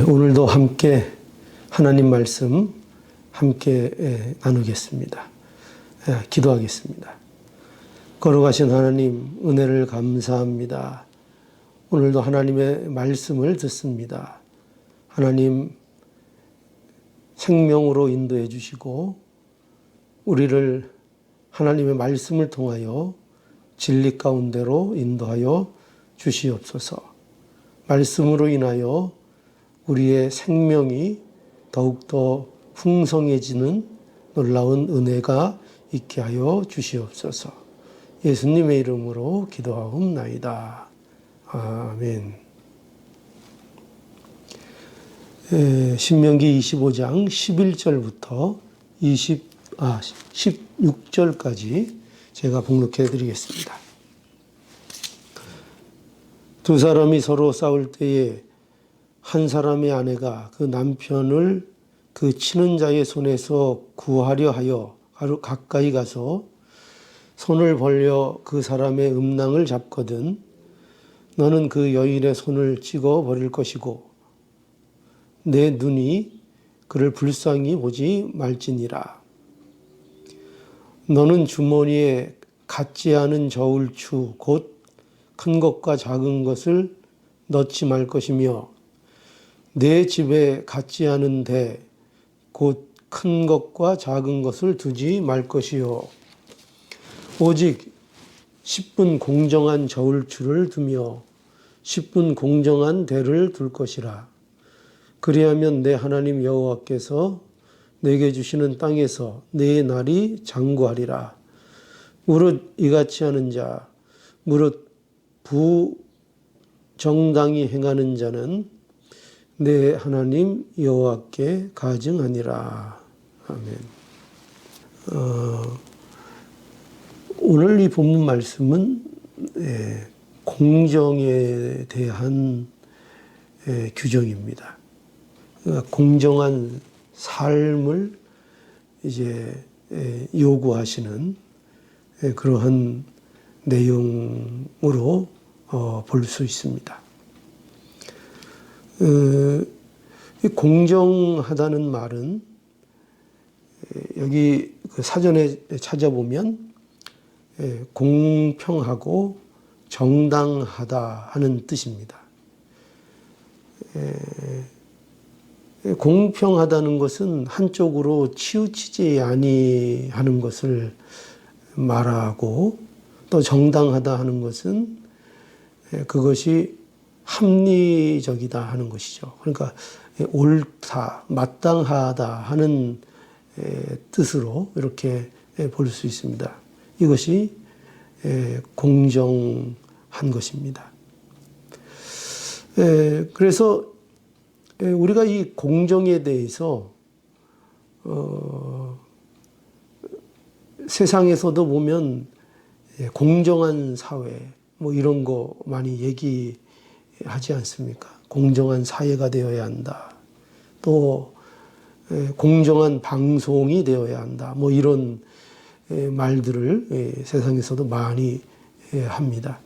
오늘도 함께 하나님 말씀 함께 나누겠습니다. 기도하겠습니다. 거룩하신 하나님, 은혜를 감사합니다. 오늘도 하나님의 말씀을 듣습니다. 하나님, 생명으로 인도해 주시고 우리를 하나님의 말씀을 통하여 진리 가운데로 인도하여 주시옵소서. 말씀으로 인하여 우리의 생명이 더욱더 풍성해지는 놀라운 은혜가 있게 하여 주시옵소서. 예수님의 이름으로 기도하옵나이다. 아멘. 신명기 25장 11절부터 16절까지 제가 봉독해 드리겠습니다. 두 사람이 서로 싸울 때에 한 사람의 아내가 그 남편을 그 치는 자의 손에서 구하려 하여 가까이 가서 손을 벌려 그 사람의 음낭을 잡거든 너는 그 여인의 손을 찍어 버릴 것이고 내 눈이 그를 불쌍히 보지 말지니라. 너는 주머니에 같지 않은 저울추 곧 큰 것과 작은 것을 넣지 말 것이며 내 집에 같지 않은 대 곧 큰 것과 작은 것을 두지 말 것이요 오직 10분 공정한 저울추를 두며 10분 공정한 대를 둘 것이라. 그리하면 내 하나님 여호와께서 내게 주시는 땅에서 내 날이 장구하리라. 무릇 이같이 하는 자 무릇 부정당히 행하는 자는 내 하나님 여호와께 가증하니라. 아멘. 오늘 이 본문 말씀은 공정에 대한 규정입니다. 그러니까 공정한 삶을 이제 요구하시는 그러한 내용으로 볼 수 있습니다. 공정하다는 말은 여기 그 사전에 찾아보면 공평하고 정당하다 하는 뜻입니다. 공평하다는 것은 한쪽으로 치우치지 아니하는 것을 말하고 또 정당하다 하는 것은 그것이 합리적이다 하는 것이죠. 그러니까 옳다, 마땅하다 하는 뜻으로 이렇게 볼 수 있습니다. 이것이 공정한 것입니다. 그래서 우리가 이 공정에 대해서 세상에서도 보면 공정한 사회 뭐 이런 거 많이 얘기하지 않습니까? 공정한 사회가 되어야 한다. 또 공정한 방송이 되어야 한다. 뭐 이런 말들을 세상에서도 많이 합니다.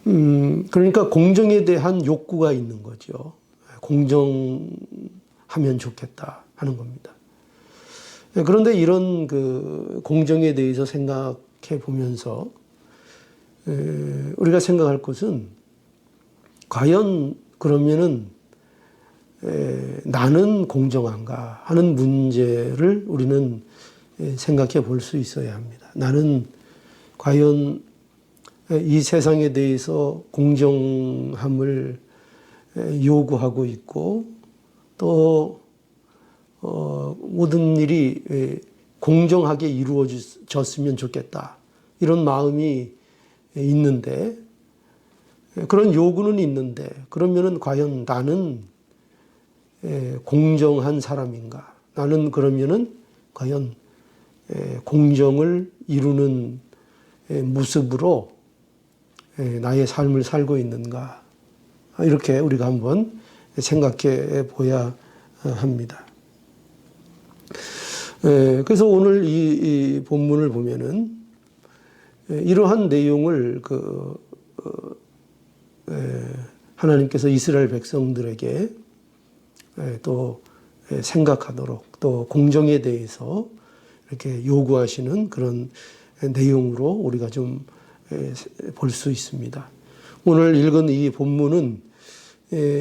그러니까 공정에 대한 욕구가 있는 거죠. 공정하면 좋겠다 하는 겁니다. 그런데 이런 그 공정에 대해서 생각해 보면서 우리가 생각할 것은 과연 그러면은 나는 공정한가 하는 문제를 우리는 생각해 볼 수 있어야 합니다. 나는 과연 이 세상에 대해서 공정함을 요구하고 있고 또 모든 일이 공정하게 이루어졌으면 좋겠다 이런 마음이 있는데 그런 요구는 있는데 그러면은 과연 나는 공정한 사람인가? 나는 그러면은 과연 공정을 이루는 모습으로 나의 삶을 살고 있는가? 이렇게 우리가 한번 생각해 보아야 합니다. 그래서 오늘 이 본문을 보면은 이러한 내용을 하나님께서 이스라엘 백성들에게 또 생각하도록 또 공정에 대해서 이렇게 요구하시는 그런 내용으로 우리가 좀 볼 수 있습니다. 오늘 읽은 이 본문은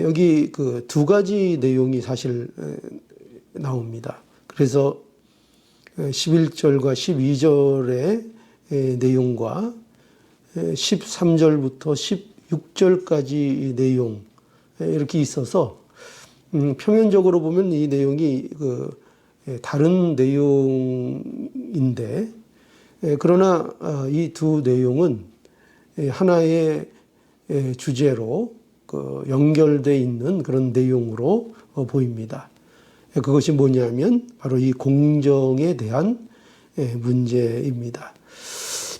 여기 그 두 가지 내용이 사실 나옵니다. 그래서 11절과 12절의 내용과 13절부터 16절까지 내용 이렇게 있어서 표면적으로 보면 이 내용이 다른 내용인데 그러나 이 두 내용은 하나의 주제로 연결되어 있는 그런 내용으로 보입니다. 그것이 뭐냐면 바로 이 공정에 대한 문제입니다.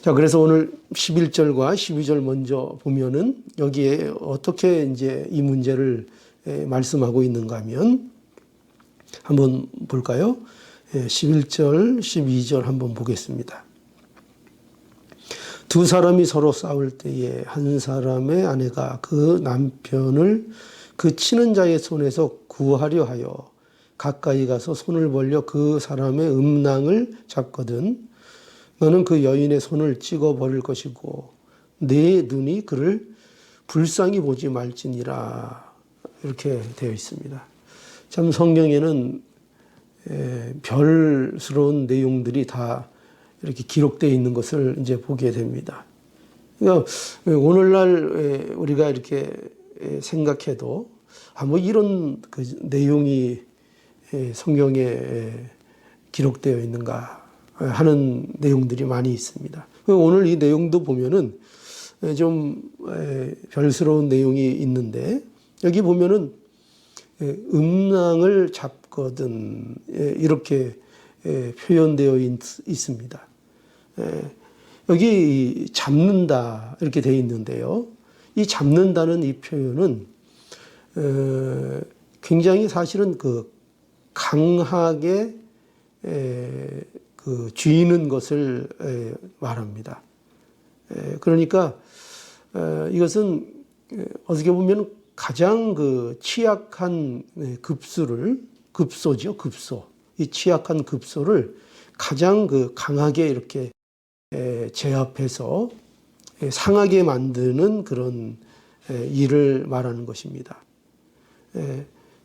자, 그래서 오늘 11절과 12절 먼저 보면은 여기에 어떻게 이제 이 문제를 말씀하고 있는가 하면 한번 볼까요? 11절, 12절 한번 보겠습니다. 두 사람이 서로 싸울 때에 한 사람의 아내가 그 남편을 그 치는 자의 손에서 구하려 하여 가까이 가서 손을 벌려 그 사람의 음낭을 잡거든 너는 그 여인의 손을 찍어 버릴 것이고 내 눈이 그를 불쌍히 보지 말지니라. 이렇게 되어 있습니다. 참 성경에는 별스러운 내용들이 다 이렇게 기록되어 있는 것을 이제 보게 됩니다. 그러니까 오늘날 우리가 이렇게 생각해도 뭐 이런 그 내용이 성경에 기록되어 있는가 하는 내용들이 많이 있습니다. 오늘 이 내용도 보면은 좀 별스러운 내용이 있는데 여기 보면은 음낭을 잡거든 이렇게 표현되어 있습니다. 여기 잡는다 이렇게 되어 있는데요. 이 잡는다는 이 표현은 굉장히 사실은 그 강하게 그 쥐는 것을 말합니다. 그러니까 이것은 어떻게 보면 가장 그 취약한 급소죠, 급소. 이 취약한 급소를 가장 그 강하게 이렇게 제압해서 상하게 만드는 그런 일을 말하는 것입니다.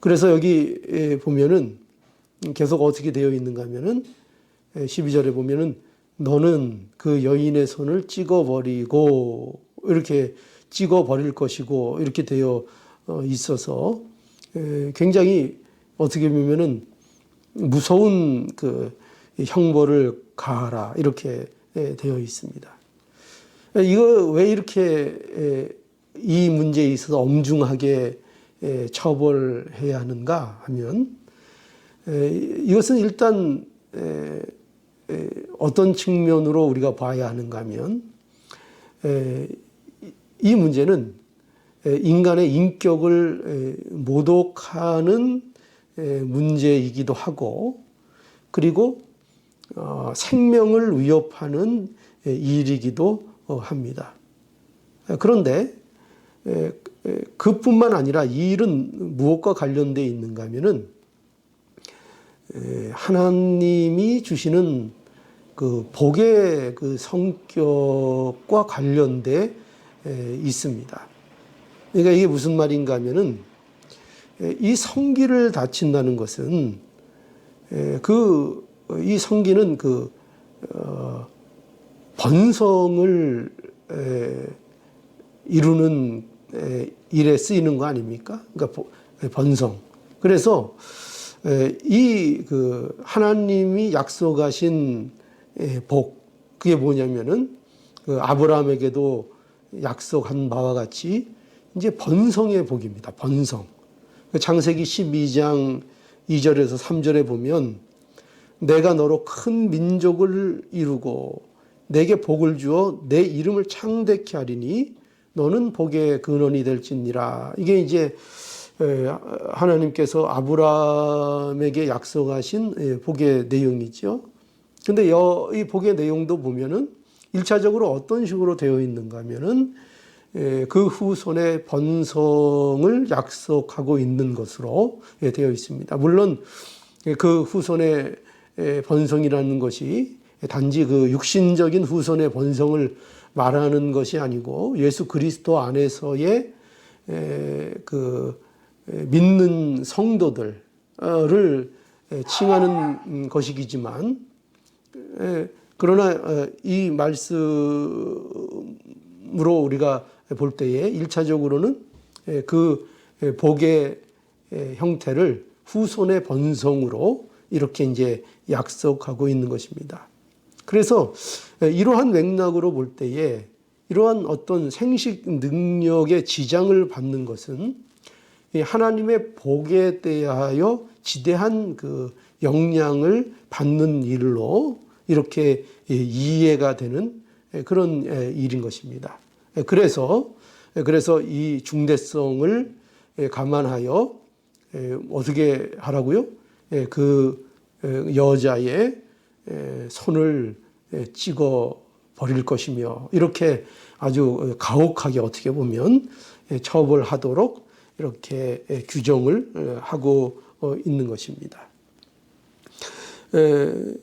그래서 여기 보면은 계속 어떻게 되어 있는가 하면은 12절에 보면은 너는 그 여인의 손을 찍어버리고 이렇게 찍어버릴 것이고 이렇게 되어 있어서 굉장히 어떻게 보면은 무서운 그 형벌을 가하라 이렇게 되어 있습니다. 이거 왜 이렇게 이 문제에 있어서 엄중하게 처벌해야 하는가 하면 이것은 일단 어떤 측면으로 우리가 봐야 하는가 하면 이 문제는 인간의 인격을 모독하는 문제이기도 하고 그리고 생명을 위협하는 일이기도 합니다. 그런데 그뿐만 아니라 이 일은 무엇과 관련되어 있는가 하면은 하나님이 주시는 그 복의 그 성격과 관련돼 있습니다. 그러니까 이게 무슨 말인가 하면은 이 성기를 다친다는 것은 이 성기는 번성을 이루는 일에 쓰이는 거 아닙니까? 그러니까 번성. 그래서 이 하나님이 약속하신 복 그게 뭐냐면은 아브라함에게도 약속한 바와 같이 이제 번성의 복입니다. 번성. 창세기 12장 2절에서 3절에 보면 내가 너로 큰 민족을 이루고 내게 복을 주어 내 이름을 창대케 하리니 너는 복의 근원이 될지니라. 이게 이제 하나님께서 아브라함에게 약속하신 복의 내용이죠. 근데 이 복의 내용도 보면은 1차적으로 어떤 식으로 되어 있는가 하면은 그 후손의 번성을 약속하고 있는 것으로 되어 있습니다. 물론 그 후손의 번성이라는 것이 단지 그 육신적인 후손의 번성을 말하는 것이 아니고 예수 그리스도 안에서의 그 믿는 성도들을 칭하는 것이기지만, 그러나 이 말씀으로 우리가 볼 때에 1차적으로는 그 복의 형태를 후손의 번성으로 이렇게 이제 약속하고 있는 것입니다. 그래서 이러한 맥락으로 볼 때에 이러한 어떤 생식 능력의 지장을 받는 것은 하나님의 복에 대하여 지대한 그 영향을 받는 일로 이렇게 이해가 되는 그런 일인 것입니다. 그래서 이 중대성을 감안하여 어떻게 하라고요? 그 여자의 손을 찍어 버릴 것이며, 이렇게 아주 가혹하게 어떻게 보면 처벌하도록 이렇게 규정을 하고 있는 것입니다.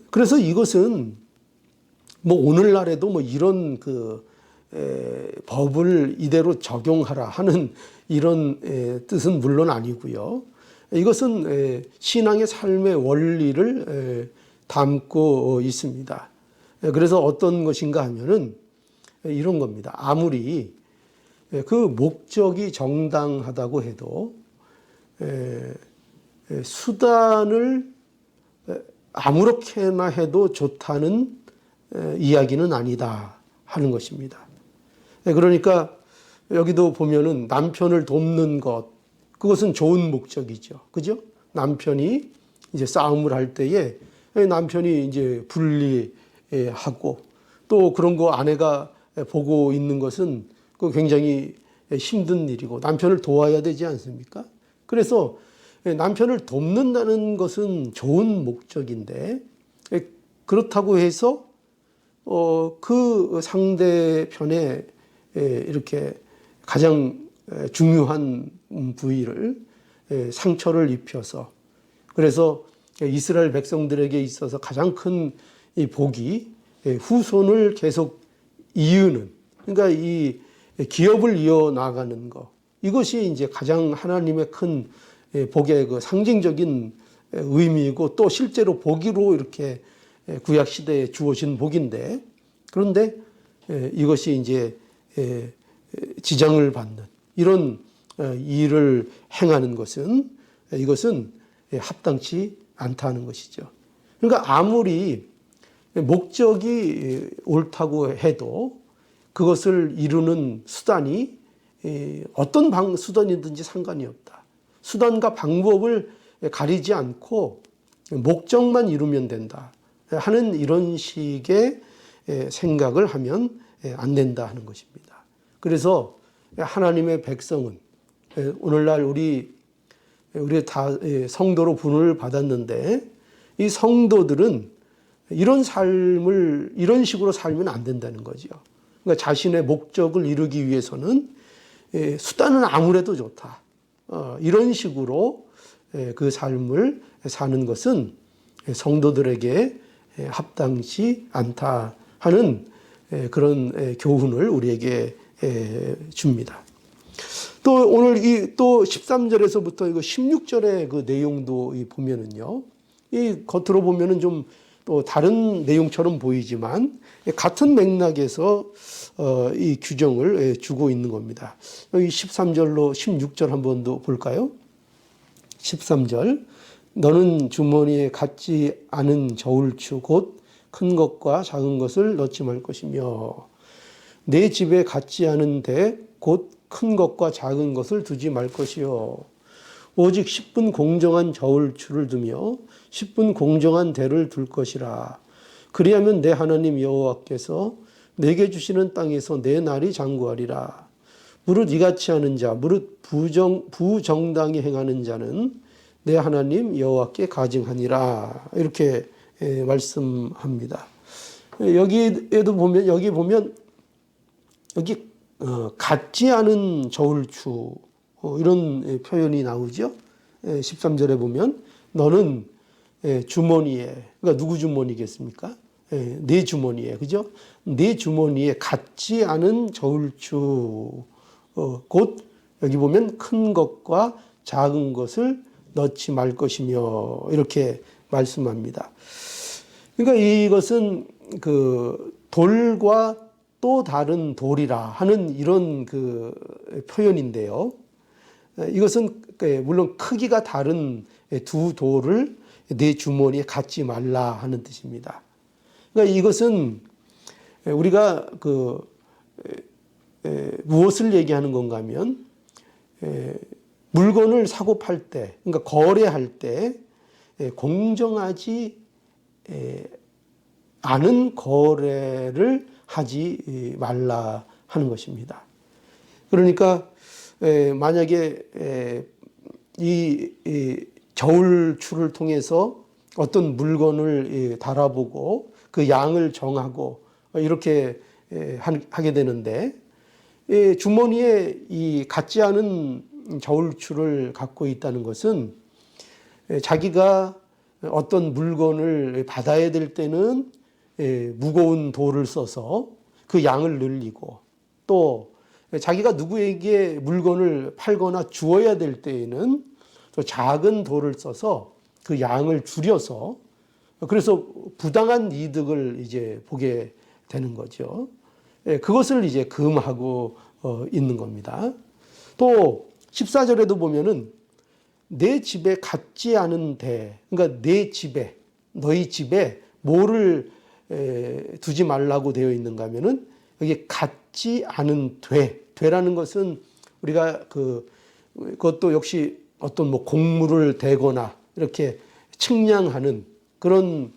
그래서 이것은 뭐 오늘날에도 뭐 이런 그 법을 이대로 적용하라 하는 이런 뜻은 물론 아니고요. 이것은 신앙의 삶의 원리를 담고 있습니다. 그래서 어떤 것인가 하면은 이런 겁니다. 아무리 그 목적이 정당하다고 해도 수단을 아무렇게나 해도 좋다는 이야기는 아니다 하는 것입니다. 그러니까 여기도 보면은 남편을 돕는 것, 그것은 좋은 목적이죠. 그죠? 남편이 이제 싸움을 할 때에 남편이 이제 분리하고 또 그런 거 아내가 보고 있는 것은 그 굉장히 힘든 일이고 남편을 도와야 되지 않습니까? 그래서 남편을 돕는다는 것은 좋은 목적인데, 그렇다고 해서 그 상대편에 이렇게 가장 중요한 부위를 상처를 입혀서, 그래서 이스라엘 백성들에게 있어서 가장 큰 이 복이 후손을 계속 이으는, 그러니까 이 기업을 이어나가는 것, 이것이 이제 가장 하나님의 큰 복의 그 상징적인 의미이고 또 실제로 복으로 이렇게 구약 시대에 주어진 복인데, 그런데 이것이 이제 지장을 받는 이런 일을 행하는 것은, 이것은 합당치 않다는 것이죠. 그러니까 아무리 목적이 옳다고 해도 그것을 이루는 수단이 어떤 수단이든지 상관이 없다. 수단과 방법을 가리지 않고 목적만 이루면 된다 하는 이런 식의 생각을 하면 안 된다 하는 것입니다. 그래서 하나님의 백성은 오늘날 우리 다 성도로 분을 받았는데, 이 성도들은 이런 식으로 살면 안 된다는 거죠. 그러니까 자신의 목적을 이루기 위해서는 수단은 아무래도 좋다. 이런 식으로 그 삶을 사는 것은 성도들에게 합당치 않다 하는 그런 교훈을 우리에게 줍니다. 또 오늘 또 13절에서부터 이거 16절의 그 내용도 보면은요, 이 겉으로 보면은 좀 또 다른 내용처럼 보이지만 같은 맥락에서 이 규정을 주고 있는 겁니다. 여기 13절로 16절 한 번 더 볼까요? 13절. 너는 주머니에 갖지 않은 저울추 곧 큰 것과 작은 것을 넣지 말 것이며, 내 집에 갖지 않은 대 곧 큰 것과 작은 것을 두지 말 것이요, 오직 10분 공정한 저울추를 두며 10분 공정한 대를 둘 것이라. 그리하면 내 하나님 여호와께서 내게 주시는 땅에서 내 날이 장구하리라. 무릇 이같이 하는 자, 무릇 부정당히 행하는 자는 내 하나님 여호와께 가증하니라. 이렇게 말씀합니다. 여기 보면 여기 같지 않은 저울추 이런 표현이 나오죠. 13절에 보면 너는 주머니에, 그러니까 누구 주머니겠습니까? 내 주머니에, 그죠? 내 주머니에 같지 않은 저울추, 곧 여기 보면 큰 것과 작은 것을 넣지 말 것이며 이렇게 말씀합니다. 그러니까 이것은 그 돌과 또 다른 돌이라 하는 이런 그 표현인데요. 이것은 물론 크기가 다른 두 돌을 내 주머니에 갖지 말라 하는 뜻입니다. 그러니까 이것은 우리가 그 무엇을 얘기하는 건가 하면 물건을 사고 팔 때, 그러니까 거래할 때 공정하지 않은 거래를 하지 말라 하는 것입니다. 그러니까 만약에 이 저울추를 통해서 어떤 물건을 달아보고 그 양을 정하고 이렇게 하게 되는데 주머니에 이 같지 않은 저울추를 갖고 있다는 것은 자기가 어떤 물건을 받아야 될 때는 무거운 돌을 써서 그 양을 늘리고 또 자기가 누구에게 물건을 팔거나 주어야 될 때에는 또 작은 돌을 써서 그 양을 줄여서 그래서 부당한 이득을 이제 보게 되는 거죠. 그것을 이제 금하고 있는 겁니다. 또 14절에도 보면은 내 집에 갖지 않은 대, 그러니까 내 집에, 너희 집에 뭐를 두지 말라고 되어 있는가 하면은 여기 갖지 않은 되라는 것은 우리가 그것도 역시 어떤 뭐 공물을 대거나 이렇게 측량하는 그런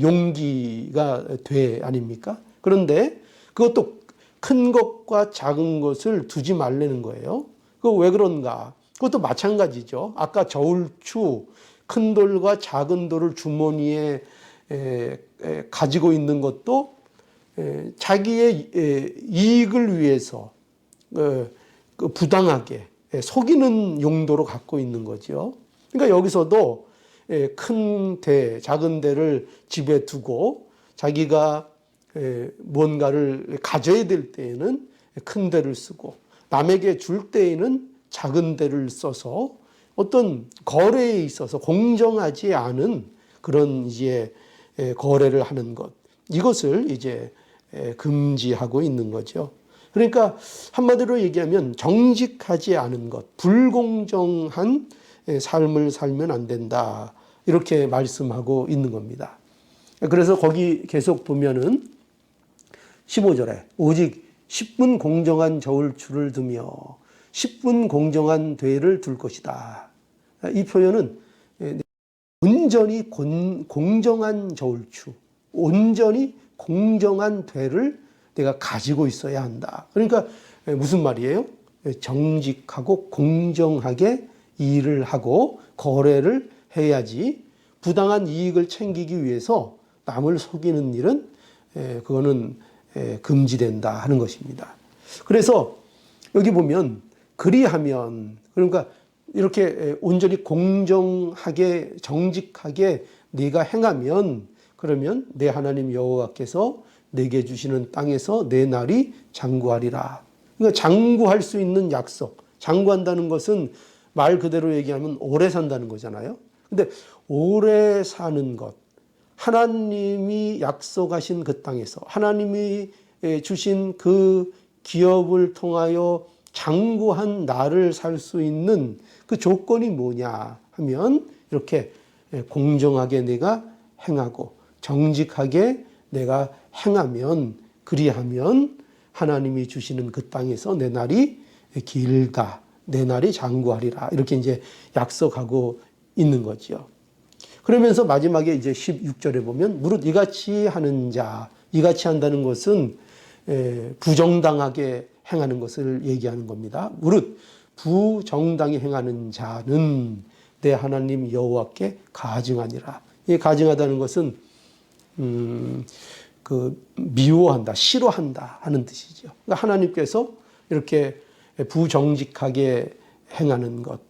용기가 돼 아닙니까? 그런데 그것도 큰 것과 작은 것을 두지 말라는 거예요. 그거 왜 그런가? 그것도 마찬가지죠. 아까 저울추, 큰 돌과 작은 돌을 주머니에 가지고 있는 것도 자기의 이익을 위해서 부당하게 속이는 용도로 갖고 있는 거죠. 그러니까 여기서도 큰 대, 작은 대를 집에 두고 자기가 뭔가를 가져야 될 때에는 큰 대를 쓰고 남에게 줄 때에는 작은 대를 써서 어떤 거래에 있어서 공정하지 않은 그런 이제 거래를 하는 것, 이것을 이제 금지하고 있는 거죠. 그러니까 한마디로 얘기하면 정직하지 않은 것, 불공정한 삶을 살면 안 된다. 이렇게 말씀하고 있는 겁니다. 그래서 거기 계속 보면은 15절에 오직 10분 공정한 저울추를 두며 10분 공정한 되를 둘 것이다. 이 표현은 온전히 공정한 저울추, 온전히 공정한 되를 내가 가지고 있어야 한다. 그러니까 무슨 말이에요? 정직하고 공정하게 일을 하고 거래를 해야지 부당한 이익을 챙기기 위해서 남을 속이는 일은 그거는 금지된다 하는 것입니다. 그래서 여기 보면 그리하면, 그러니까 이렇게 온전히 공정하게 정직하게 네가 행하면, 그러면 내 하나님 여호와께서 내게 주시는 땅에서 내 날이 장구하리라. 그러니까 장구할 수 있는 약속. 장구한다는 것은 말 그대로 얘기하면 오래 산다는 거잖아요. 근데 오래 사는 것, 하나님이 약속하신 그 땅에서 하나님이 주신 그 기업을 통하여 장구한 날을 살 수 있는 그 조건이 뭐냐 하면 이렇게 공정하게 내가 행하고 정직하게 내가 행하면, 그리하면 하나님이 주시는 그 땅에서 내 날이 길다, 내 날이 장구하리라, 이렇게 이제 약속하고 있는 거죠. 그러면서 마지막에 이제 16절에 보면 무릇 이같이 하는 자, 이같이 한다는 것은 부정당하게 행하는 것을 얘기하는 겁니다. 무릇 부정당히 행하는 자는 내 하나님 여호와께 가증하니라. 이 가증하다는 것은 미워한다, 싫어한다 하는 뜻이죠. 그러니까 하나님께서 이렇게 부정직하게 행하는 것,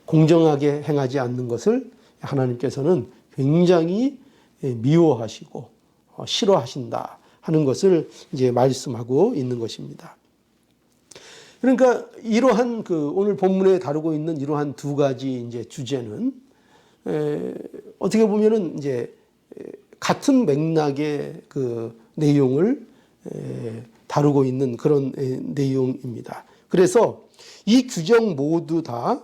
공정하게 행하지 않는 것을 하나님께서는 굉장히 미워하시고 싫어하신다 하는 것을 이제 말씀하고 있는 것입니다. 그러니까 이러한 오늘 본문에 다루고 있는 이러한 두 가지 이제 주제는 어떻게 보면은 이제 같은 맥락의 내용을 다루고 있는 그런 내용입니다. 그래서 이 규정 모두 다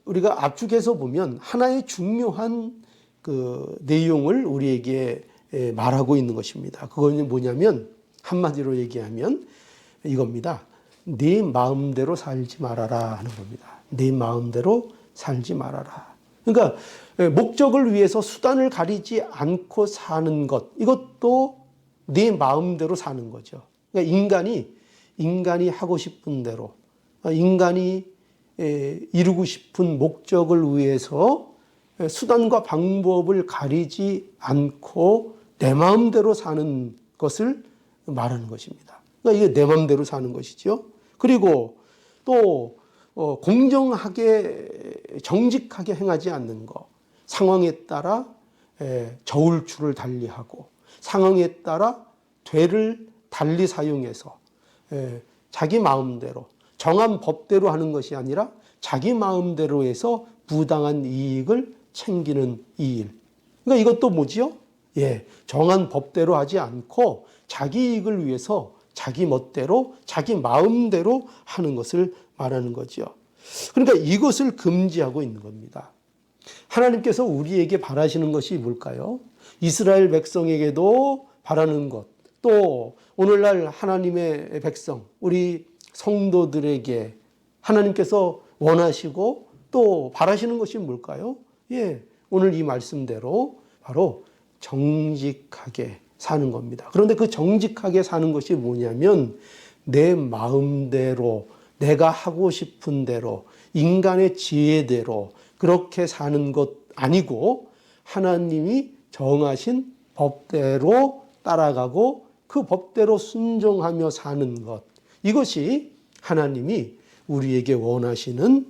우리가 압축해서 보면 하나의 중요한 내용을 우리에게 말하고 있는 것입니다. 그건 뭐냐면 한마디로 얘기하면 이겁니다. 네 마음대로 살지 말아라 하는 겁니다. 네 마음대로 살지 말아라. 그러니까 목적을 위해서 수단을 가리지 않고 사는 것, 이것도 네 마음대로 사는 거죠. 그러니까 인간이 하고 싶은 대로, 인간이 이루고 싶은 목적을 위해서 수단과 방법을 가리지 않고 내 마음대로 사는 것을 말하는 것입니다. 그러니까 이게 내 마음대로 사는 것이죠. 그리고 또 공정하게 정직하게 행하지 않는 것, 상황에 따라 저울추를 달리하고 상황에 따라 되를 달리 사용해서 자기 마음대로 정한 법대로 하는 것이 아니라 자기 마음대로 해서 부당한 이익을 챙기는 이 일. 그러니까 이것도 뭐지요? 정한 법대로 하지 않고 자기 이익을 위해서 자기 멋대로 자기 마음대로 하는 것을 말하는 거죠. 그러니까 이것을 금지하고 있는 겁니다. 하나님께서 우리에게 바라시는 것이 뭘까요? 이스라엘 백성에게도 바라는 것, 또 오늘날 하나님의 백성, 우리 성도들에게 하나님께서 원하시고 또 바라시는 것이 뭘까요? 오늘 이 말씀대로 바로 정직하게 사는 겁니다. 그런데 그 정직하게 사는 것이 뭐냐면 내 마음대로 내가 하고 싶은 대로 인간의 지혜대로 그렇게 사는 것 아니고 하나님이 정하신 법대로 따라가고 그 법대로 순종하며 사는 것, 이것이 하나님이 우리에게 원하시는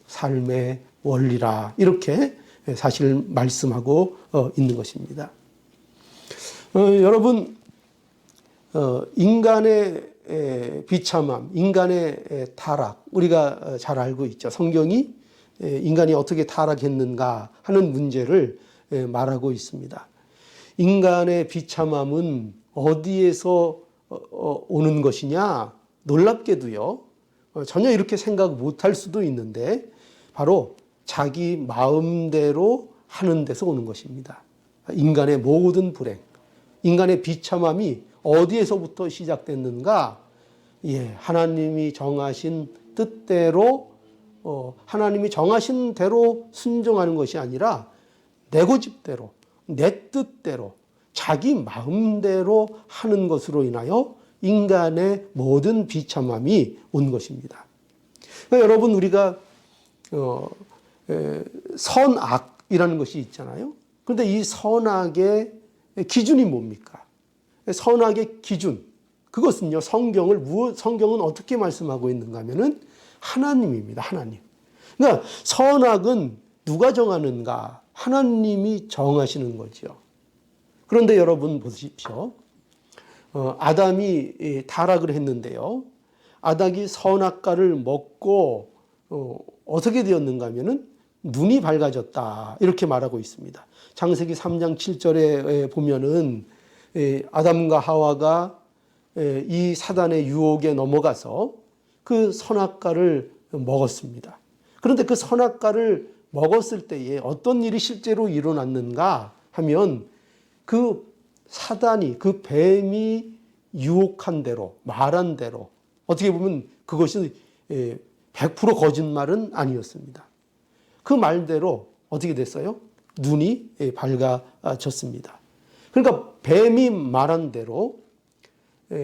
삶의 원리라, 이렇게 사실 말씀하고 있는 것입니다. 여러분, 인간의 비참함, 인간의 타락, 우리가 잘 알고 있죠. 성경이 인간이 어떻게 타락했는가 하는 문제를 말하고 있습니다. 인간의 비참함은 어디에서 오는 것이냐? 놀랍게도요, 전혀 이렇게 생각 못할 수도 있는데 바로 자기 마음대로 하는 데서 오는 것입니다. 인간의 모든 불행, 인간의 비참함이 어디에서부터 시작됐는가? 하나님이 정하신 뜻대로, 하나님이 정하신 대로 순종하는 것이 아니라 내 고집대로, 내 뜻대로, 자기 마음대로 하는 것으로 인하여 인간의 모든 비참함이 온 것입니다. 그러니까 여러분, 우리가 선악이라는 것이 있잖아요. 그런데 이 선악의 기준이 뭡니까? 선악의 기준, 그것은요, 성경은 어떻게 말씀하고 있는가 하면은 하나님입니다. 하나님. 그러니까 선악은 누가 정하는가? 하나님이 정하시는 거죠. 그런데 여러분 보십시오. 아담이 타락을 했는데요. 아담이 선악과를 먹고 어떻게 되었는가 하면은 눈이 밝아졌다, 이렇게 말하고 있습니다. 창세기 3장 7절에 보면은 아담과 하와가 이 사단의 유혹에 넘어가서 그 선악과를 먹었습니다. 그런데 그 선악과를 먹었을 때에 어떤 일이 실제로 일어났는가 하면 그 사단이, 그 뱀이 유혹한 대로, 말한 대로, 어떻게 보면 그것이 100% 거짓말은 아니었습니다. 그 말대로 어떻게 됐어요? 눈이 밝아졌습니다. 그러니까 뱀이 말한 대로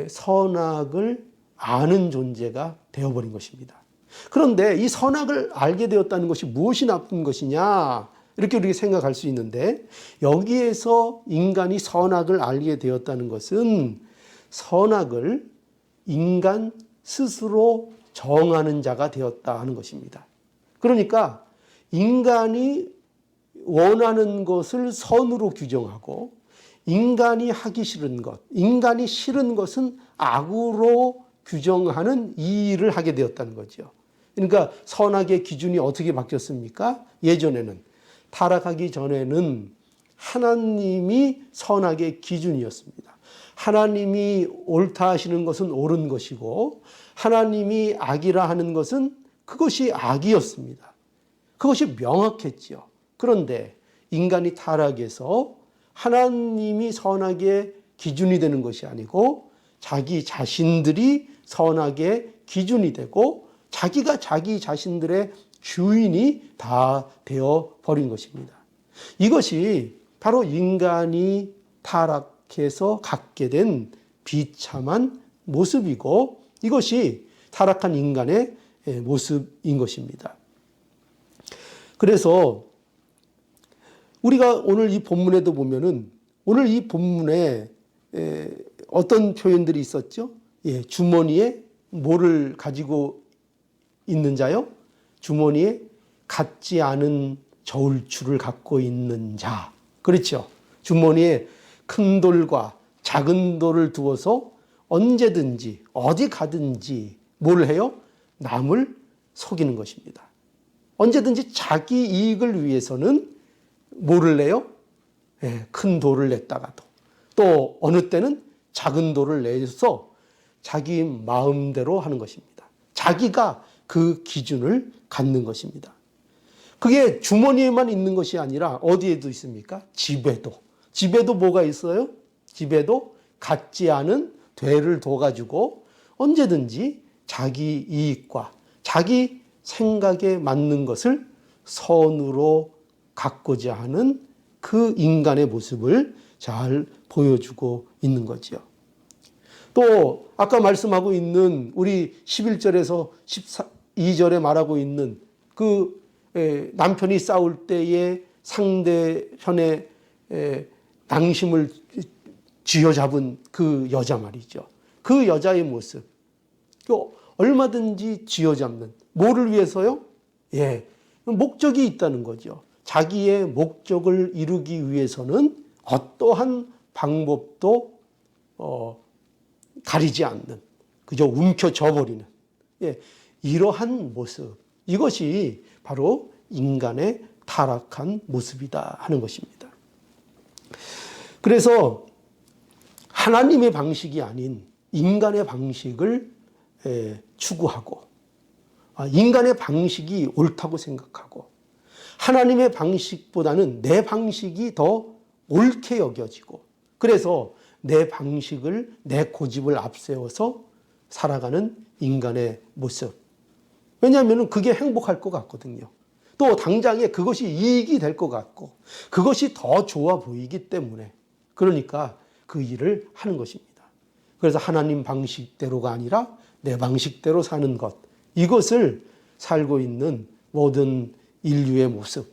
선악을 아는 존재가 되어버린 것입니다. 그런데 이 선악을 알게 되었다는 것이 무엇이 나쁜 것이냐? 이렇게 우리가 생각할 수 있는데, 여기에서 인간이 선악을 알게 되었다는 것은 선악을 인간 스스로 정하는 자가 되었다 하는 것입니다. 그러니까 인간이 원하는 것을 선으로 규정하고, 인간이 하기 싫은 것, 인간이 싫은 것은 악으로 규정하는 이 일을 하게 되었다는 거죠. 그러니까 선악의 기준이 어떻게 바뀌었습니까? 예전에는, 타락하기 전에는 하나님이 선악의 기준이었습니다. 하나님이 옳다 하시는 것은 옳은 것이고, 하나님이 악이라 하는 것은 그것이 악이었습니다. 그것이 명확했죠. 그런데 인간이 타락해서 하나님이 선악의 기준이 되는 것이 아니고 자기 자신들이 선악의 기준이 되고 자기가 자기 자신들의 주인이 다 되어 버린 것입니다. 이것이 바로 인간이 타락해서 갖게 된 비참한 모습이고, 이것이 타락한 인간의 모습인 것입니다. 그래서 우리가 오늘 이 본문에도 보면은, 오늘 이 본문에 어떤 표현들이 있었죠? 주머니에 뭐를 가지고 있는 자요? 주머니에 갖지 않은 저울추를 갖고 있는 자. 그렇죠? 주머니에 큰 돌과 작은 돌을 두어서 언제든지 어디 가든지 뭘 해요? 남을 속이는 것입니다. 언제든지 자기 이익을 위해서는 뭐를 내요? 큰 돌을 냈다가도, 또 어느 때는 작은 돌을 내서 자기 마음대로 하는 것입니다. 자기가 그 기준을 갖는 것입니다. 그게 주머니에만 있는 것이 아니라 어디에도 있습니까? 집에도 뭐가 있어요? 집에도 갖지 않은 되를 둬가지고 언제든지 자기 이익과 자기 생각에 맞는 것을 선으로 갖고자 하는 그 인간의 모습을 잘 보여주고 있는 거죠. 또 아까 말씀하고 있는 우리 11절에서 12절에 말하고 있는 그 남편이 싸울 때에 상대편의 낭심을 쥐어잡은 그 여자 말이죠. 그 여자의 모습, 얼마든지 쥐어잡는, 뭐를 위해서요? 목적이 있다는 거죠. 자기의 목적을 이루기 위해서는 어떠한 방법도 가리지 않는, 그저 움켜쥐어 버리는 이러한 모습, 이것이 바로 인간의 타락한 모습이다 하는 것입니다. 그래서 하나님의 방식이 아닌 인간의 방식을 추구하고, 인간의 방식이 옳다고 생각하고, 하나님의 방식보다는 내 방식이 더 옳게 여겨지고, 그래서 내 방식을, 내 고집을 앞세워서 살아가는 인간의 모습. 왜냐하면 그게 행복할 것 같거든요. 또 당장에 그것이 이익이 될 것 같고, 그것이 더 좋아 보이기 때문에, 그러니까 그 일을 하는 것입니다. 그래서 하나님 방식대로가 아니라 내 방식대로 사는 것, 이것을 살고 있는 모든 인류의 모습,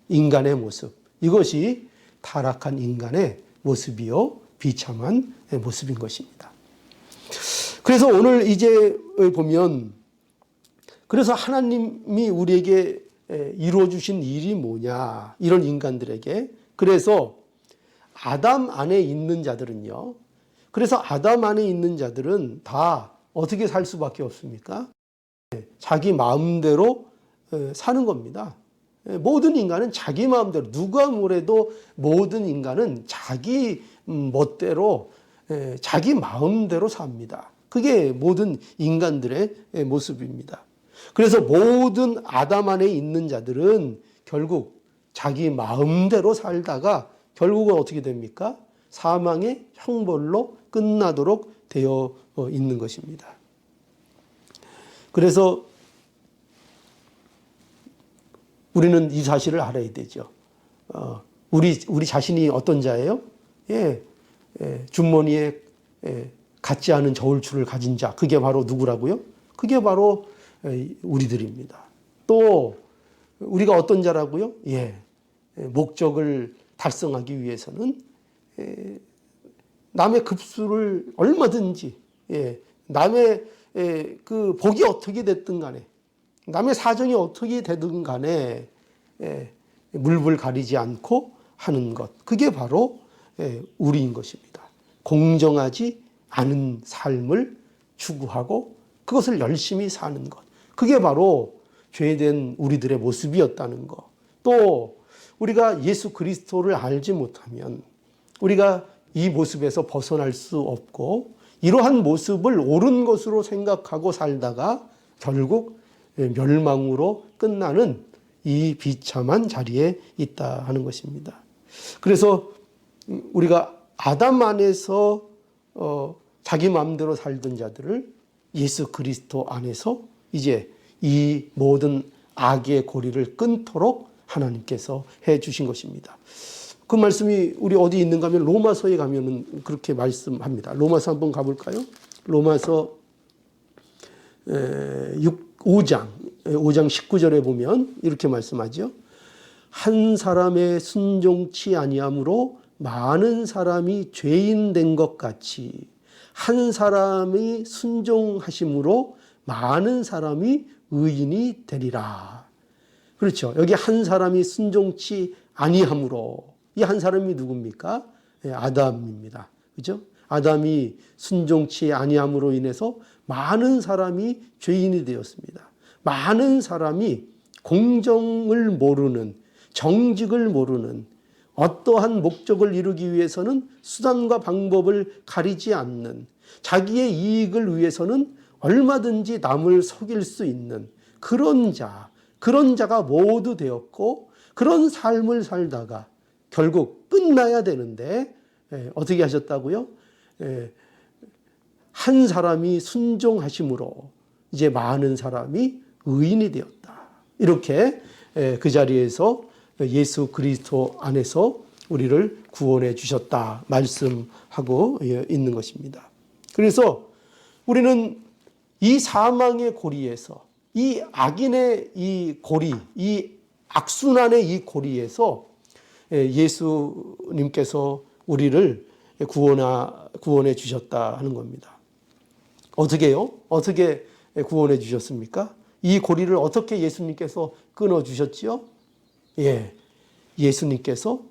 인간의 모습, 이것이 타락한 인간의 모습이요, 비참한 모습인 것입니다. 그래서 오늘 이제 보면, 그래서 하나님이 우리에게 이루어 주신 일이 뭐냐, 이런 인간들에게. 그래서 아담 안에 있는 자들은요, 그래서 아담 안에 있는 자들은 다 어떻게 살 수밖에 없습니까? 자기 마음대로 사는 겁니다. 모든 인간은 자기 마음대로, 누가 뭐래도 모든 인간은 자기 멋대로, 자기 마음대로 삽니다. 그게 모든 인간들의 모습입니다. 그래서 모든 아담 안에 있는 자들은 결국 자기 마음대로 살다가 결국은 어떻게 됩니까? 사망의 형벌로 끝나도록 되어 있는 것입니다. 그래서 우리는 이 사실을 알아야 되죠. 우리 자신이 어떤 자예요? 주머니에 갖지 않은 저울추를 가진 자, 그게 바로 누구라고요? 그게 바로 우리들입니다. 또 우리가 어떤 자라고요? 목적을 달성하기 위해서는 남의 급수를 얼마든지, 남의 그 복이 어떻게 됐든 간에, 남의 사정이 어떻게 되든 간에 물불 가리지 않고 하는 것, 그게 바로 우리인 것입니다. 공정하지 않은 삶을 추구하고 그것을 열심히 사는 것, 그게 바로 죄된 우리들의 모습이었다는 것. 또 우리가 예수 그리스도를 알지 못하면 우리가 이 모습에서 벗어날 수 없고, 이러한 모습을 옳은 것으로 생각하고 살다가 결국 멸망으로 끝나는 이 비참한 자리에 있다 하는 것입니다. 그래서 우리가 아담 안에서 자기 마음대로 살던 자들을 예수 그리스도 안에서 이제 이 모든 악의 고리를 끊도록 하나님께서 해 주신 것입니다. 그 말씀이 우리 어디 있는가 하면 로마서에 가면은 그렇게 말씀합니다. 로마서 한번 가볼까요? 로마서 5장 19절에 보면 이렇게 말씀하죠. 한 사람의 순종치 아니함으로 많은 사람이 죄인 된 것 같이 한 사람이 순종하심으로 많은 사람이 의인이 되리라. 그렇죠. 여기 한 사람이 순종치 아니함으로, 이 한 사람이 누굽니까? 아담입니다. 그죠? 아담이 순종치 아니함으로 인해서 많은 사람이 죄인이 되었습니다. 많은 사람이 공정을 모르는, 정직을 모르는, 어떠한 목적을 이루기 위해서는 수단과 방법을 가리지 않는, 자기의 이익을 위해서는 얼마든지 남을 속일 수 있는 그런 자가 모두 되었고, 그런 삶을 살다가 결국 끝나야 되는데 어떻게 하셨다고요? 한 사람이 순종하심으로 이제 많은 사람이 의인이 되었다. 이렇게 그 자리에서 예수 그리스도 안에서 우리를 구원해 주셨다 말씀하고 있는 것입니다. 그래서 우리는 이 사망의 고리에서, 이 악인의 이 고리, 이 악순환의 이 고리에서 예수님께서 우리를 구원해 주셨다 하는 겁니다. 어떻게요? 어떻게 구원해 주셨습니까? 이 고리를 어떻게 예수님께서 끊어 주셨지요? 예수님께서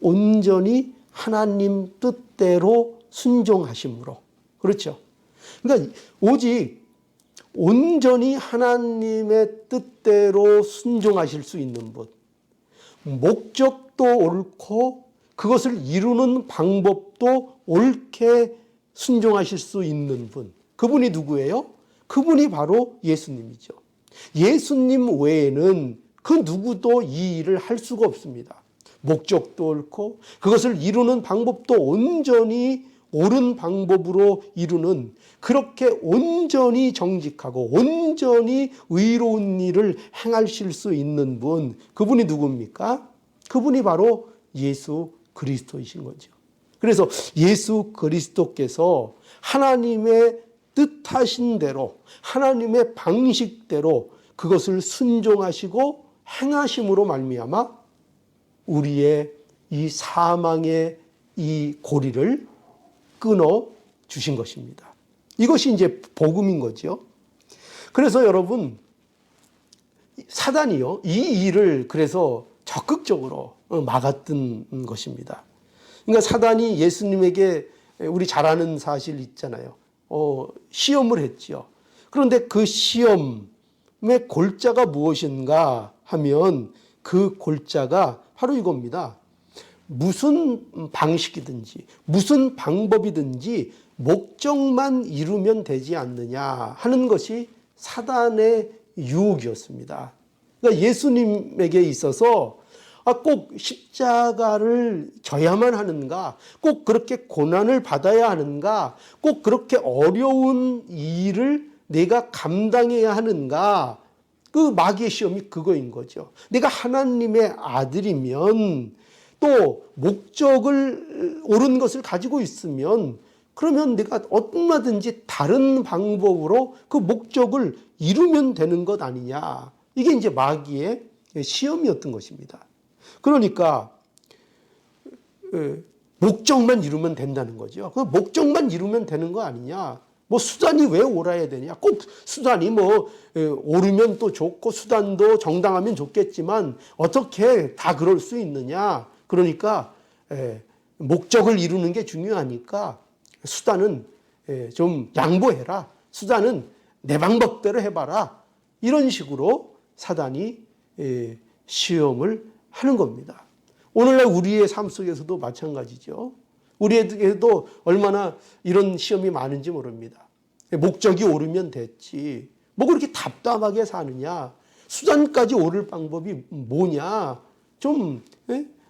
온전히 하나님 뜻대로 순종하심으로. 그렇죠. 그러니까 오직 온전히 하나님의 뜻대로 순종하실 수 있는 분, 목적도 옳고 그것을 이루는 방법도 옳게 순종하실 수 있는 분, 그분이 누구예요? 그분이 바로 예수님이죠. 예수님 외에는 그 누구도 이 일을 할 수가 없습니다. 목적도 옳고 그것을 이루는 방법도 온전히 옳은 방법으로 이루는, 그렇게 온전히 정직하고 온전히 의로운 일을 행하실 수 있는 분, 그분이 누굽니까? 그분이 바로 예수 그리스도이신 거죠. 그래서 예수 그리스도께서 하나님의 뜻하신 대로, 하나님의 방식대로 그것을 순종하시고 행하심으로 말미암아 우리의 이 사망의 이 고리를 끊어 주신 것입니다. 이것이 이제 복음인 거죠. 그래서 여러분, 사단이요, 이 일을 그래서 적극적으로 막았던 것입니다. 그러니까 사단이 예수님에게, 우리 잘 아는 사실 있잖아요. 시험을 했죠. 그런데 그 시험의 골자가 무엇인가 하면 그 골자가 바로 이겁니다. 무슨 방식이든지 무슨 방법이든지 목적만 이루면 되지 않느냐 하는 것이 사단의 유혹이었습니다. 그러니까 예수님에게 있어서 꼭 십자가를 져야만 하는가, 꼭 그렇게 고난을 받아야 하는가, 꼭 그렇게 어려운 일을 내가 감당해야 하는가, 그 마귀의 시험이 그거인 거죠. 내가 하나님의 아들이면, 또 목적을 옳은 것을 가지고 있으면, 그러면 내가 얼마든지 다른 방법으로 그 목적을 이루면 되는 것 아니냐. 이게 이제 마귀의 시험이었던 것입니다. 그러니까 목적만 이루면 된다는 거죠. 그 목적만 이루면 되는 거 아니냐. 뭐 수단이 왜 옳아야 되냐. 꼭 수단이 뭐 옳으면 또 좋고 수단도 정당하면 좋겠지만 어떻게 다 그럴 수 있느냐. 그러니까 목적을 이루는 게 중요하니까 수단은 좀 양보해라. 수단은 내 방법대로 해봐라. 이런 식으로 사단이 시험을 하는 겁니다. 오늘날 우리의 삶 속에서도 마찬가지죠. 우리에게도 얼마나 이런 시험이 많은지 모릅니다. 목적이 옳으면 됐지. 뭐 그렇게 답답하게 사느냐. 수단까지 오를 방법이 뭐냐. 좀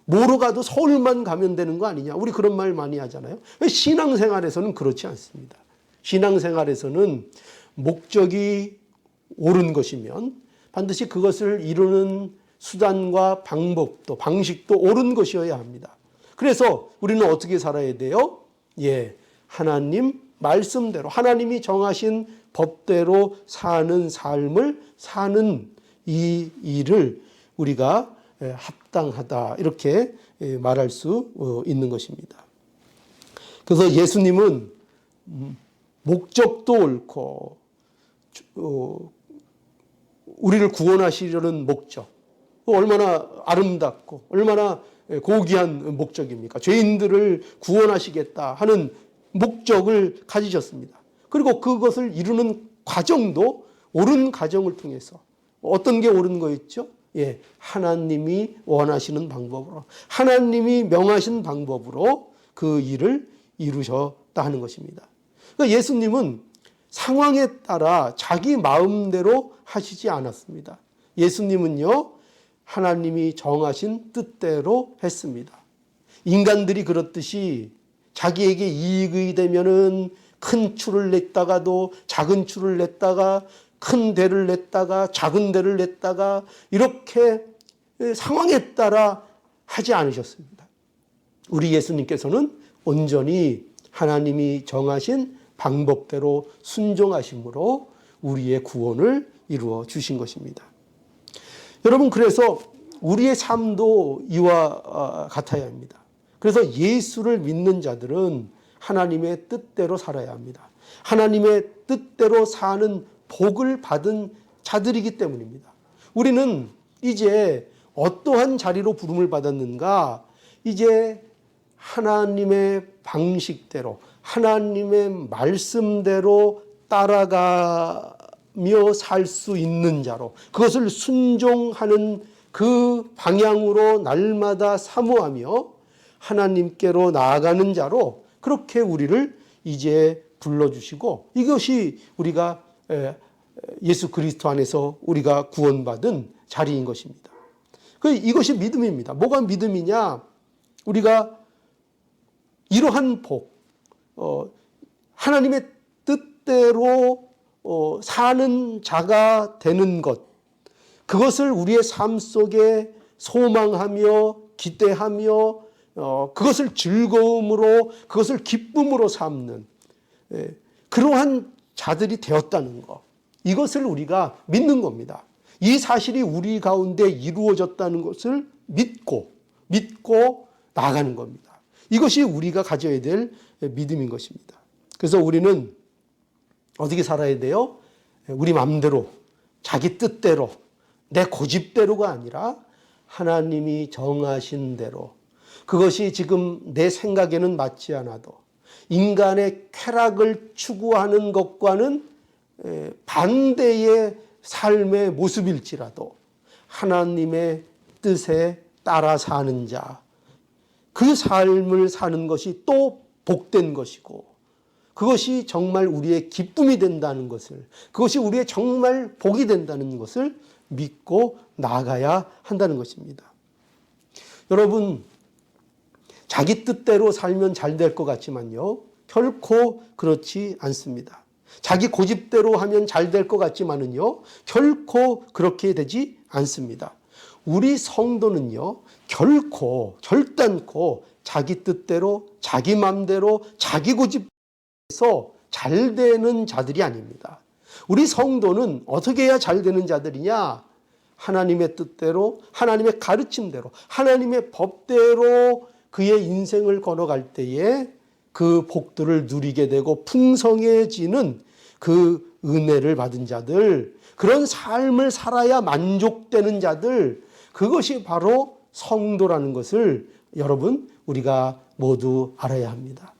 뭐로 가도 서울만 가면 되는 거 아니냐. 우리 그런 말 많이 하잖아요. 신앙생활에서는 그렇지 않습니다. 신앙생활에서는 목적이 옳은 것이면 반드시 그것을 이루는 수단과 방법도 방식도 옳은 것이어야 합니다. 그래서 우리는 어떻게 살아야 돼요? 하나님 말씀대로 하나님이 정하신 법대로 사는 삶을 사는 이 일을 우리가 합당하다 이렇게 말할 수 있는 것입니다. 그래서 예수님은 목적도 옳고 우리를 구원하시려는 목적 얼마나 아름답고 얼마나 고귀한 목적입니까? 죄인들을 구원하시겠다 하는 목적을 가지셨습니다. 그리고 그것을 이루는 과정도 옳은 과정을 통해서 어떤 게 옳은 거였죠? 하나님이 원하시는 방법으로 하나님이 명하신 방법으로 그 일을 이루셨다 하는 것입니다. 그러니까 예수님은 상황에 따라 자기 마음대로 하시지 않았습니다. 예수님은요, 하나님이 정하신 뜻대로 했습니다. 인간들이 그렇듯이 자기에게 이익이 되면은 큰 추를 냈다가도 작은 추를 냈다가 큰 대를 냈다가 작은 대를 냈다가 이렇게 상황에 따라 하지 않으셨습니다. 우리 예수님께서는 온전히 하나님이 정하신 방법대로 순종하심으로 우리의 구원을 이루어 주신 것입니다. 여러분, 그래서 우리의 삶도 이와 같아야 합니다. 그래서 예수를 믿는 자들은 하나님의 뜻대로 살아야 합니다. 하나님의 뜻대로 사는 복을 받은 자들이기 때문입니다. 우리는 이제 어떠한 자리로 부름을 받았는가? 이제 하나님의 방식대로 하나님의 말씀대로 따라가며 살 수 있는 자로 그것을 순종하는 그 방향으로 날마다 사모하며 하나님께로 나아가는 자로 그렇게 우리를 이제 불러주시고 이것이 우리가 예수 그리스도 안에서 우리가 구원받은 자리인 것입니다. 이것이 믿음입니다. 뭐가 믿음이냐? 우리가 이러한 복, 하나님의 뜻대로 사는 자가 되는 것, 그것을 우리의 삶 속에 소망하며 기대하며 그것을 즐거움으로 그것을 기쁨으로 삼는 그러한 자들이 되었다는 것, 이것을 우리가 믿는 겁니다. 이 사실이 우리 가운데 이루어졌다는 것을 믿고 나아가는 겁니다. 이것이 우리가 가져야 될 믿음인 것입니다. 그래서 우리는 어떻게 살아야 돼요? 우리 마음대로, 자기 뜻대로, 내 고집대로가 아니라 하나님이 정하신 대로, 그것이 지금 내 생각에는 맞지 않아도 인간의 쾌락을 추구하는 것과는 반대의 삶의 모습일지라도 하나님의 뜻에 따라 사는 자, 그 삶을 사는 것이 또 복된 것이고 그것이 정말 우리의 기쁨이 된다는 것을, 그것이 우리의 정말 복이 된다는 것을 믿고 나아가야 한다는 것입니다. 여러분, 자기 뜻대로 살면 잘 될 것 같지만요, 결코 그렇지 않습니다. 자기 고집대로 하면 잘 될 것 같지만은요, 결코 그렇게 되지 않습니다. 우리 성도는요, 결단코 자기 뜻대로, 자기 마음대로, 자기 고집에서 잘 되는 자들이 아닙니다. 우리 성도는 어떻게 해야 잘 되는 자들이냐? 하나님의 뜻대로, 하나님의 가르침대로, 하나님의 법대로 그의 인생을 걸어갈 때에 그 복들을 누리게 되고 풍성해지는 그 은혜를 받은 자들, 그런 삶을 살아야 만족되는 자들, 그것이 바로 성도라는 것을 여러분 우리가 모두 알아야 합니다.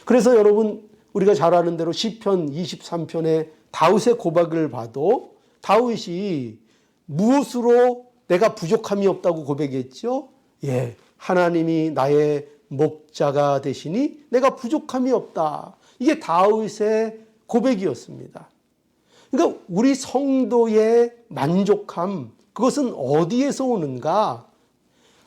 그래서 여러분 우리가 잘 아는 대로 시편 23편의 다윗의 고백을 봐도 다윗이 무엇으로 내가 부족함이 없다고 고백했죠? 예, 하나님이 나의 목자가 되시니 내가 부족함이 없다. 이게 다윗의 고백이었습니다. 그러니까 우리 성도의 만족함, 그것은 어디에서 오는가?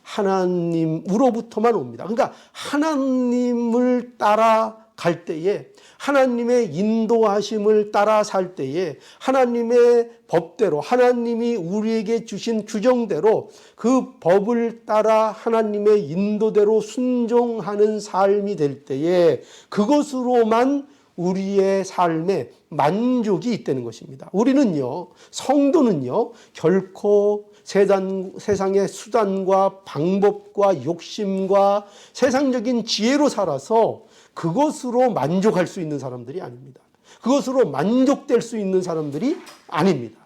하나님으로부터만 옵니다. 그러니까 하나님을 따라갈 때에, 하나님의 인도하심을 따라 살 때에, 하나님의 법대로, 하나님이 우리에게 주신 규정대로 그 법을 따라 하나님의 인도대로 순종하는 삶이 될 때에 그것으로만 우리의 삶에 만족이 있다는 것입니다. 우리는요, 성도는요, 결코 세상의 수단과 방법과 욕심과 세상적인 지혜로 살아서 그것으로 만족할 수 있는 사람들이 아닙니다. 그것으로 만족될 수 있는 사람들이 아닙니다.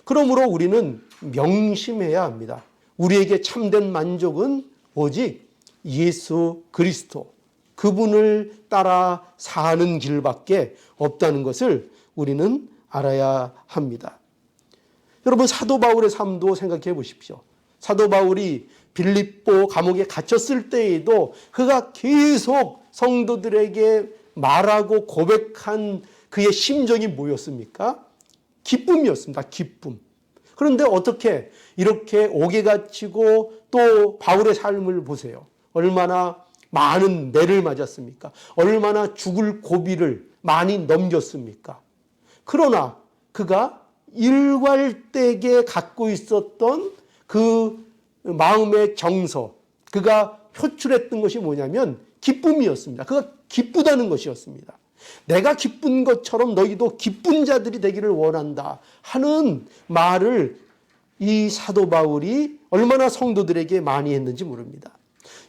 그러므로 우리는 명심해야 합니다. 우리에게 참된 만족은 오직 예수 그리스도, 그분을 따라 사는 길밖에 없다는 것을 우리는 알아야 합니다. 여러분, 사도 바울의 삶도 생각해 보십시오. 사도 바울이 빌립보 감옥에 갇혔을 때에도 그가 계속 성도들에게 말하고 고백한 그의 심정이 뭐였습니까? 기쁨이었습니다. 기쁨. 그런데 어떻게 이렇게 옥에 갇히고 또 바울의 삶을 보세요. 얼마나 많은 매를 맞았습니까? 얼마나 죽을 고비를 많이 넘겼습니까? 그러나 그가 일괄되게 갖고 있었던 그 마음의 정서, 그가 표출했던 것이 뭐냐면 기쁨이었습니다. 그가 기쁘다는 것이었습니다. 내가 기쁜 것처럼 너희도 기쁜 자들이 되기를 원한다 하는 말을 이 사도 바울이 얼마나 성도들에게 많이 했는지 모릅니다.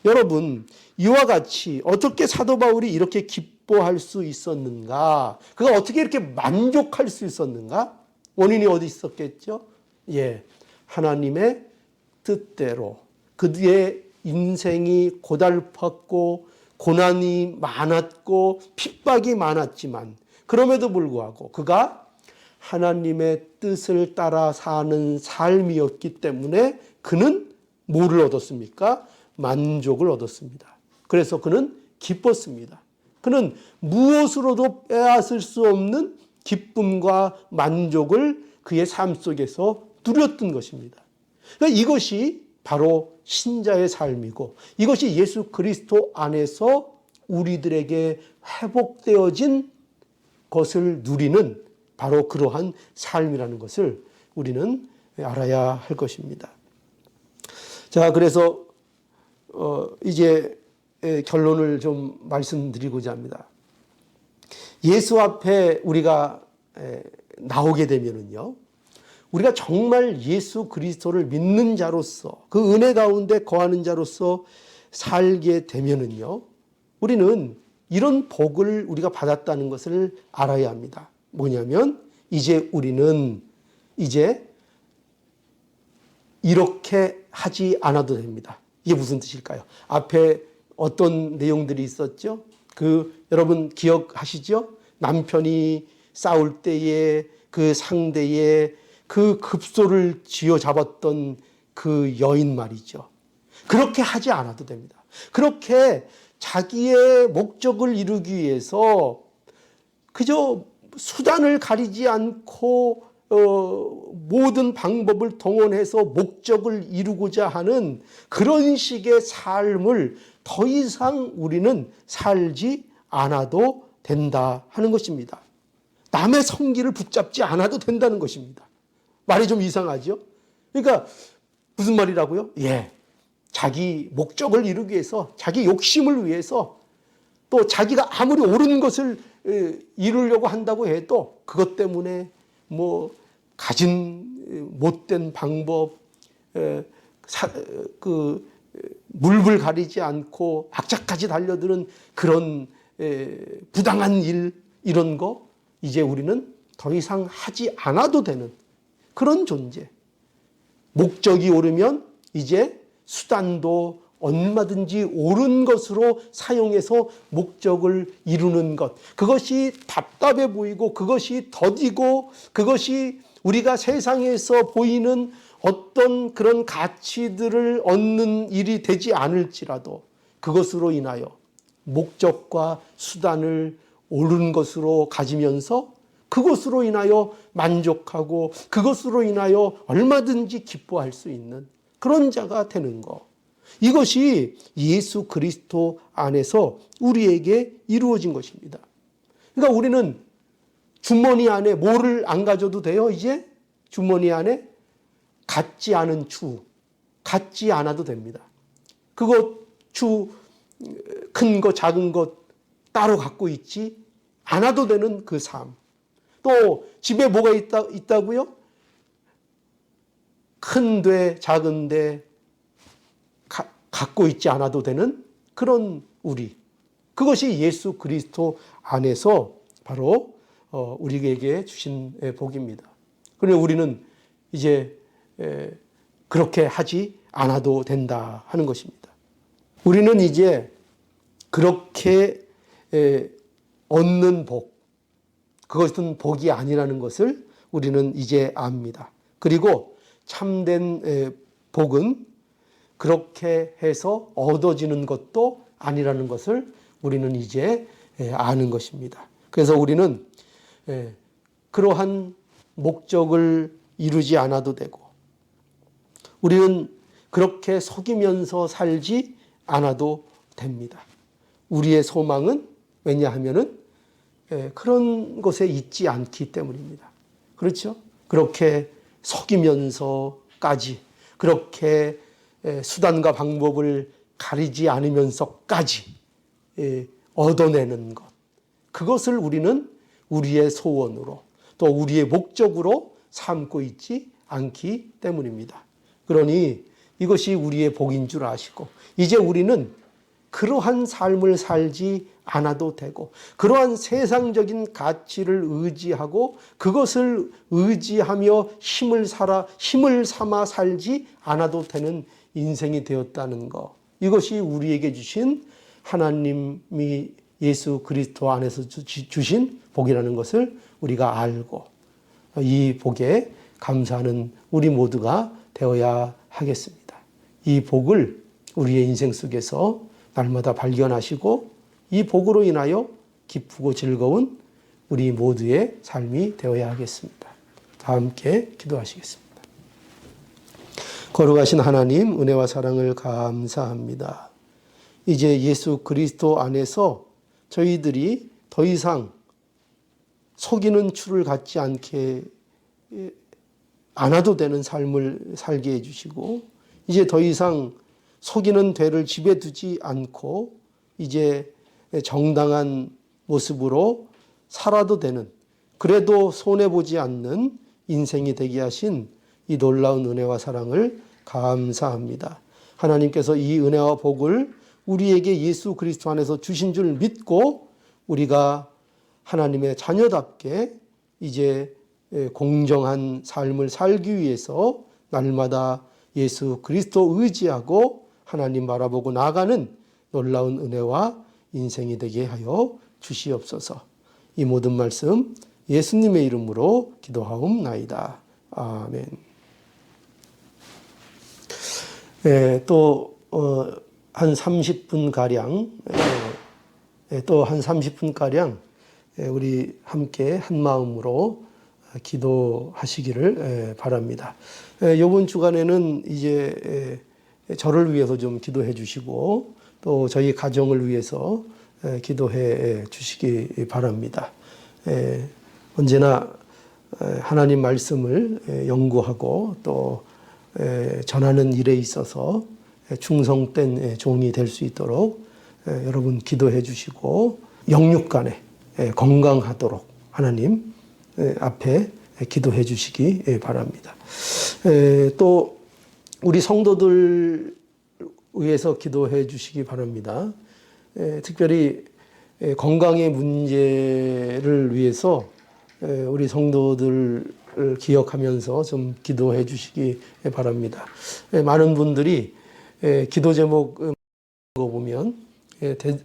여러분, 이와 같이 어떻게 사도 바울이 이렇게 기뻐할 수 있었는가? 그가 어떻게 이렇게 만족할 수 있었는가? 원인이 어디 있었겠죠? 예, 하나님의 뜻대로 그의 인생이 고달팠고 고난이 많았고 핍박이 많았지만 그럼에도 불구하고 그가 하나님의 뜻을 따라 사는 삶이었기 때문에 그는 뭐를 얻었습니까? 만족을 얻었습니다. 그래서 그는 기뻤습니다. 그는 무엇으로도 빼앗을 수 없는 기쁨과 만족을 그의 삶 속에서 누렸던 것입니다. 그러니까 이것이 바로 신자의 삶이고 이것이 예수 그리스도 안에서 우리들에게 회복되어진 것을 누리는 바로 그러한 삶이라는 것을 우리는 알아야 할 것입니다. 자, 그래서 이제 결론을 좀 말씀드리고자 합니다. 예수 앞에 우리가 나오게 되면은요, 우리가 정말 예수 그리스도를 믿는 자로서 그 은혜 가운데 거하는 자로서 살게 되면은요, 우리는 이런 복을 우리가 받았다는 것을 알아야 합니다. 뭐냐면 이제 우리는 이제 이렇게 하지 않아도 됩니다. 이게 무슨 뜻일까요? 앞에 어떤 내용들이 있었죠? 여러분 기억하시죠? 남편이 싸울 때에 그 상대의 그 급소를 쥐어잡았던 그 여인 말이죠. 그렇게 하지 않아도 됩니다. 그렇게 자기의 목적을 이루기 위해서 그저 수단을 가리지 않고 모든 방법을 동원해서 목적을 이루고자 하는 그런 식의 삶을 더 이상 우리는 살지 않아도 된다 하는 것입니다. 남의 성기를 붙잡지 않아도 된다는 것입니다. 말이 좀 이상하죠? 그러니까 무슨 말이라고요? 예, 자기 목적을 이루기 위해서, 자기 욕심을 위해서, 또 자기가 아무리 옳은 것을 이루려고 한다고 해도 그것 때문에 뭐 가진 못된 방법, 물불 가리지 않고 악착같이 달려드는 그런 부당한 일, 이런 거 이제 우리는 더 이상 하지 않아도 되는 그런 존재. 목적이 오르면 이제 수단도 얼마든지 옳은 것으로 사용해서 목적을 이루는 것. 그것이 답답해 보이고 그것이 더디고 그것이 우리가 세상에서 보이는 어떤 그런 가치들을 얻는 일이 되지 않을지라도 그것으로 인하여 목적과 수단을 옳은 것으로 가지면서 그것으로 인하여 만족하고 그것으로 인하여 얼마든지 기뻐할 수 있는 그런 자가 되는 것. 이것이 예수 그리스도 안에서 우리에게 이루어진 것입니다. 그러니까 우리는 주머니 안에 뭐를 안 가져도 돼요? 이제 주머니 안에 갖지 않은 추, 갖지 않아도 됩니다. 그것 추, 큰 것, 작은 것 따로 갖고 있지 않아도 되는 그 삶. 또 집에 뭐가 있다고요? 큰데 작은데 갖고 있지 않아도 되는 그런 우리. 그것이 예수 그리스도 안에서 바로 우리에게 주신 복입니다. 그런데 우리는 이제 그렇게 하지 않아도 된다 하는 것입니다. 우리는 이제 그렇게 얻는 복, 그것은 복이 아니라는 것을 우리는 이제 압니다. 그리고 참된 복은 그렇게 해서 얻어지는 것도 아니라는 것을 우리는 이제 아는 것입니다. 그래서 우리는 그러한 목적을 이루지 않아도 되고 우리는 그렇게 속이면서 살지 않아도 됩니다. 우리의 소망은 왜냐하면은 그런 것에 있지 않기 때문입니다. 그렇죠? 그렇게 속이면서까지 그렇게 수단과 방법을 가리지 않으면서까지 얻어내는 것. 그것을 우리는 우리의 소원으로 또 우리의 목적으로 삼고 있지 않기 때문입니다. 그러니 이것이 우리의 복인 줄 아시고 이제 우리는 그러한 삶을 살지 않아도 되고 그러한 세상적인 가치를 의지하고 그것을 의지하며 힘을 삼아 살지 않아도 되는 인생이 되었다는 것. 이것이 우리에게 주신 하나님이 예수 그리스도 안에서 주신 복이라는 것을 우리가 알고 이 복에 감사하는 우리 모두가 되어야 하겠습니다. 이 복을 우리의 인생 속에서 날마다 발견하시고 이 복으로 인하여 기쁘고 즐거운 우리 모두의 삶이 되어야 하겠습니다. 다 함께 기도하시겠습니다. 거룩하신 하나님, 은혜와 사랑을 감사합니다. 이제 예수 그리스도 안에서 저희들이 더 이상 속이는 추를 갖지 않아도 되는 삶을 살게 해주시고 이제 더 이상 속이는 되를 집에 두지 않고 이제 정당한 모습으로 살아도 되는 그래도 손해보지 않는 인생이 되게 하신 이 놀라운 은혜와 사랑을 감사합니다. 하나님께서 이 은혜와 복을 우리에게 예수 그리스도 안에서 주신 줄 믿고 우리가 하나님의 자녀답게 이제 공정한 삶을 살기 위해서 날마다 예수 그리스도 의지하고 하나님 바라보고 나아가는 놀라운 은혜와 인생이 되게 하여 주시옵소서. 이 모든 말씀 예수님의 이름으로 기도하옵나이다. 아멘. 또 한 30분가량 또 한 30분가량 우리 함께 한 마음으로 기도하시기를 바랍니다. 이번 주간에는 이제 저를 위해서 좀 기도해 주시고 또 저희 가정을 위해서 기도해 주시기 바랍니다. 언제나 하나님 말씀을 연구하고 또 전하는 일에 있어서 충성된 종이 될 수 있도록 여러분 기도해 주시고 영육간에 건강하도록 하나님 앞에 기도해 주시기 바랍니다. 또 우리 성도들 위해서 기도해 주시기 바랍니다. 특별히 건강의 문제를 위해서 우리 성도들을 기억하면서 좀 기도해 주시기 바랍니다. 많은 분들이 기도 제목 보면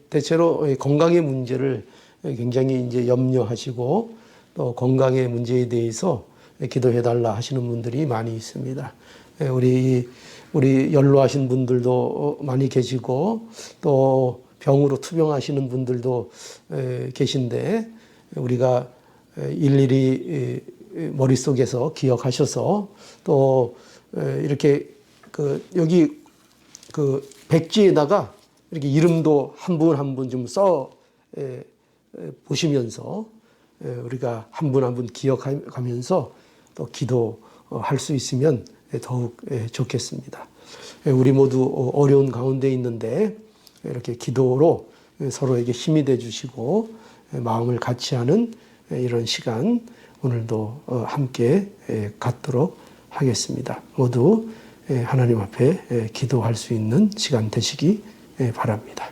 대체로 건강의 문제를 굉장히 이제 염려하시고 또 건강의 문제에 대해서 기도해 달라 하시는 분들이 많이 있습니다. 우리 연로하신 분들도 많이 계시고 또 병으로 투병하시는 분들도 계신데 우리가 일일이 머릿속에서 기억하셔서 또 이렇게 여기 백지에다가 이렇게 이름도 한 분 한 분 좀 써 보시면서 우리가 한 분 한 분 기억하면서 또 기도할 수 있으면 더욱 좋겠습니다. 우리 모두 어려운 가운데 있는데 이렇게 기도로 서로에게 힘이 돼 주시고 마음을 같이 하는 이런 시간 오늘도 함께 갖도록 하겠습니다. 모두 하나님 앞에 기도할 수 있는 시간 되시기 바랍니다.